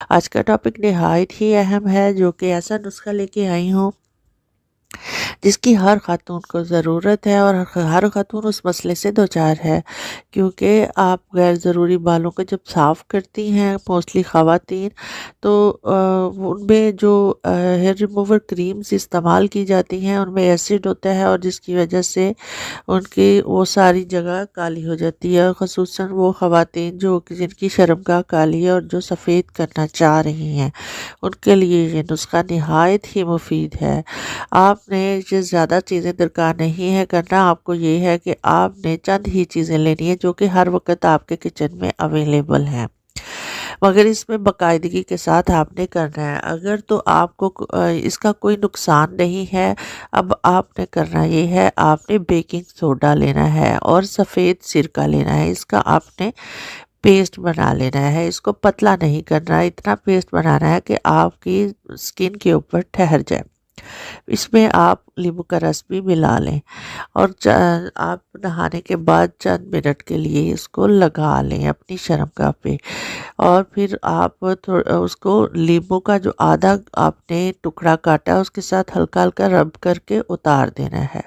आज का टॉपिक नहायत ही अहम है, जो कि ऐसा नुस्खा लेके आई हूँ जिसकी हर खातून को ज़रूरत है और हर खातून उस मसले से दो चार है, क्योंकि आप गैर ज़रूरी बालों को जब साफ़ करती हैं मोस्टली ख़वातीन, तो उनमें जो हेयर रिमूवर क्रीम्स इस्तेमाल की जाती हैं उनमें एसिड होता है, और जिसकी वजह से उनकी वो सारी जगह काली हो जाती है। और ख़ुसूसन वो ख़वातीन जो कि जिनकी शर्मगाह काली है और जो सफ़ेद करना चाह रही हैं, उनके लिए ये नुस्खा नहायत ही मुफीद है। आपने ये ज़्यादा चीज़ें दरकार नहीं है करना, आपको ये है कि आपने चंद ही चीज़ें लेनी है जो कि हर वक्त आपके किचन में अवेलेबल हैं, मगर इसमें बाकायदगी के साथ आपने करना है। अगर तो आपको इसका कोई नुकसान नहीं है, अब आपने करना ये है, आपने बेकिंग सोडा लेना है और सफ़ेद सिरका लेना है। इसका आपने पेस्ट बना लेना है, इसको पतला नहीं करना है, इतना पेस्ट बनाना है कि आपकी स्किन के ऊपर ठहर जाए। इसमें आप नींबू का रस भी मिला लें और आप नहाने के बाद चंद मिनट के लिए इसको लगा लें अपनी शर्मगाह पे, और फिर आप उसको नींबू का जो आधा आपने टुकड़ा काटा है उसके साथ हल्का हल्का रब करके उतार देना है,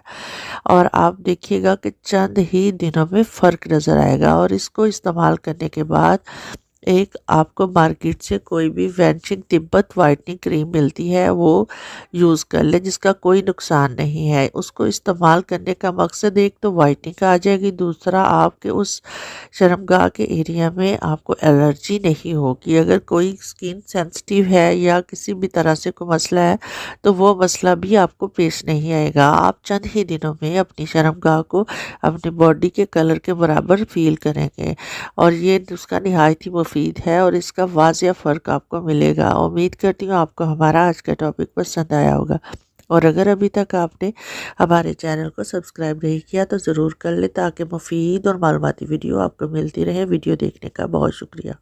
और आप देखिएगा कि चंद ही दिनों में फ़र्क नज़र आएगा। और इसको इस्तेमाल करने के बाद एक आपको मार्केट से कोई भी वैनिशिंग तिब्बत वाइटनिंग क्रीम मिलती है, वो यूज़ कर ले, जिसका कोई नुकसान नहीं है। उसको इस्तेमाल करने का मकसद एक तो वाइटनिंग आ जाएगी, दूसरा आपके उस शर्मगाह के एरिया में आपको एलर्जी नहीं होगी। अगर कोई स्किन सेंसिटिव है या किसी भी तरह से कोई मसला है, तो वो मसला भी आपको पेश नहीं आएगा। आप चंद ही दिनों में अपनी शर्मगाह को अपनी बॉडी के कलर के बराबर फील करेंगे, और ये नुस्खा नहायत ही मुफीद है और इसका वाज़िया फ़र्क आपको मिलेगा। उम्मीद करती हूँ आपको हमारा आज का टॉपिक पसंद आया होगा, और अगर अभी तक आपने हमारे चैनल को सब्सक्राइब नहीं किया तो ज़रूर कर ले, ताकि मुफीद और मालूमाती वीडियो आपको मिलती रहे। वीडियो देखने का बहुत शुक्रिया।